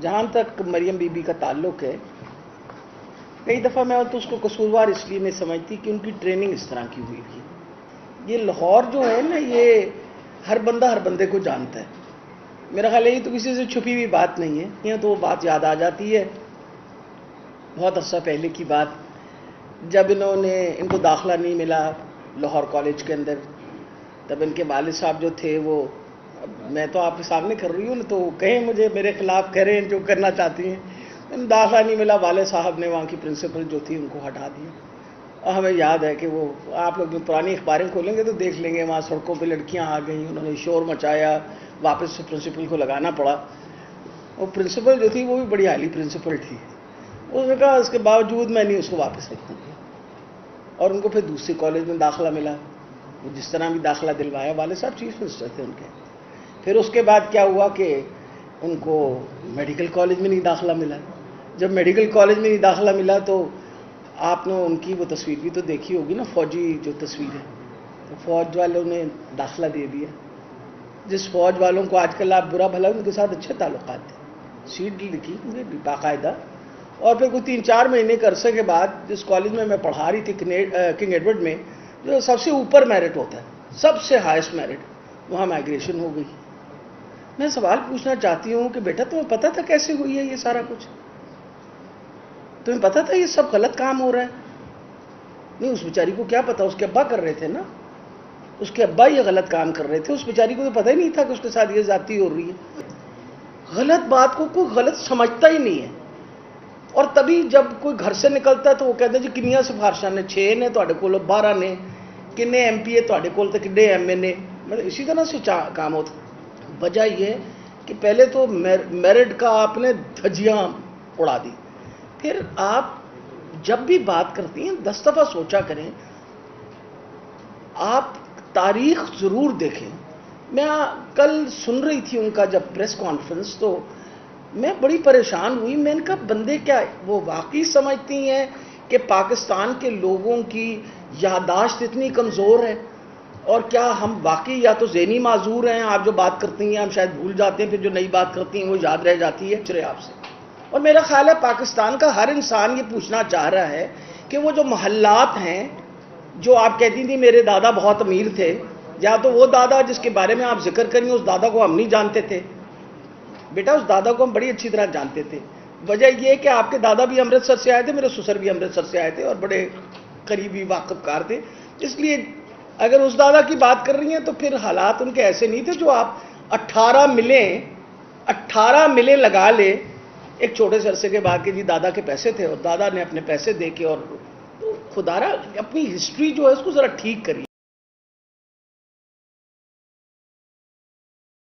جہاں تک مریم be be کا تعلق ہے، کئی دفعہ میں تو اس کو قصوروار اس لیے نہیں سمجھتی کہ ان کی ٹریننگ اس طرح کی ہوئی تھی۔ یہ لاہور جو ہے نا، یہ ہر بندہ ہر بندے کو جانتا ہے۔ میرا خیال ہے یہ تو کسی سے چھپی ہوئی بات نہیں ہے، یہ تو وہ بات یاد آ جاتی ہے بہت عرصہ پہلے کی بات، جب ان کو داخلہ نہیں ملا لاہور کالج کے اندر، تب ان کے والد صاحب جو تھے وہ، میں تو آپ کے سامنے کر رہی ہوں تو کہیں مجھے میرے خلاف کریں جو کرنا چاہتی ہیں، داخلہ نہیں ملا، والد صاحب نے وہاں کی پرنسپل جو تھی ان کو ہٹا دیا۔ اور ہمیں یاد ہے کہ وہ آپ لوگ پرانی اخباریں کھولیں گے تو دیکھ لیں گے، وہاں سڑکوں پہ لڑکیاں آ گئیں، انہوں نے شور مچایا، واپس سے پرنسپل کو لگانا پڑا۔ وہ پرنسپل جو تھی وہ بھی بڑی اعلیٰ پرنسپل تھی، اس نے کہا اس کے باوجود میں نہیں اس کو واپس رکھوں گی، اور ان کو پھر دوسری کالج میں داخلہ ملا، وہ جس طرح بھی داخلہ دلوایا، والد صاحب چیف منسٹر تھے ان کے۔ پھر اس کے بعد کیا ہوا کہ ان کو میڈیکل کالج میں نہیں داخلہ ملا۔ جب میڈیکل کالج میں نہیں داخلہ ملا تو آپ نے ان کی وہ تصویر بھی تو دیکھی ہوگی نا، فوجی جو تصویر ہے، تو فوج والوں نے داخلہ دے دیا۔ جس فوج والوں کو آج کل آپ برا بھلا ان کے ساتھ اچھے تعلقات تھے، سیٹ لکھی باقاعدہ، اور پھر کوئی 3-4 مہینے کے عرصے کے بعد جس کالج میں پڑھا رہی تھی کنگ ایڈورڈ میں، جو سب سے اوپر میرٹ ہوتا ہے، سب سے ہائیسٹ میرٹ، وہاں مائگریشن ہو گئی۔ میں سوال پوچھنا چاہتی ہوں کہ بیٹا تمہیں پتا تھا کیسے ہوئی ہے یہ سارا کچھ؟ تمہیں پتا تھا یہ سب غلط کام ہو رہا ہے؟ نہیں، اس بیچاری کو کیا پتا، اس کے ابا کر رہے تھے نا، اس کے ابا یہ غلط کام کر رہے تھے، اس بیچاری کو تو پتہ ہی نہیں تھا کہ اس کے ساتھ یہ زیادتی ہو رہی ہے۔ غلط بات کو کوئی غلط سمجھتا ہی نہیں ہے، اور تبھی جب کوئی گھر سے نکلتا ہے تو وہ کہتے ہیں جی کنیاں سفارشاں نے، 6 نے تواڈے کول، 12 نے، کنے ایم پی اے تواڈے کول تے کنے ایم اے نے، مطلب اسی طرح سے کام ہوتا۔ وجہ یہ ہے کہ پہلے تو میرٹ کا آپ نے دھجیاں اڑا دی، پھر آپ جب بھی بات کرتی ہیں 10 دفعہ سوچا کریں، آپ تاریخ ضرور دیکھیں۔ میں کل سن رہی تھی ان کا جب پریس کانفرنس، تو میں بڑی پریشان ہوئی، میں نے کہا بندے کیا وہ واقعی سمجھتی ہیں کہ پاکستان کے لوگوں کی یادداشت اتنی کمزور ہے، اور کیا ہم واقعی یا تو ذہنی معذور ہیں، آپ جو بات کرتی ہیں ہم شاید بھول جاتے ہیں، پھر جو نئی بات کرتی ہیں وہ یاد رہ جاتی ہے آپ سے۔ اور میرا خیال ہے پاکستان کا ہر انسان یہ پوچھنا چاہ رہا ہے کہ وہ جو محلات ہیں، جو آپ کہتی تھی میرے دادا بہت امیر تھے، یا تو وہ دادا جس کے بارے میں آپ ذکر کریں اس دادا کو ہم نہیں جانتے تھے؟ بیٹا اس دادا کو ہم بڑی اچھی طرح جانتے تھے۔ وجہ یہ کہ آپ کے دادا بھی امرتسر سے آئے تھے، میرے سسر بھی امرتسر سے آئے تھے، اور بڑے قریبی واقف کار تھے، اس لیے اگر اس دادا کی بات کر رہی ہیں تو پھر حالات ان کے ایسے نہیں تھے جو آپ 18 ملیں لگا لے ایک چھوٹے سے عرصے کے بعد کہ جی دادا کے پیسے تھے اور دادا نے اپنے پیسے دے کے، اور خدا را اپنی ہسٹری جو ہے اس کو ذرا ٹھیک کریے۔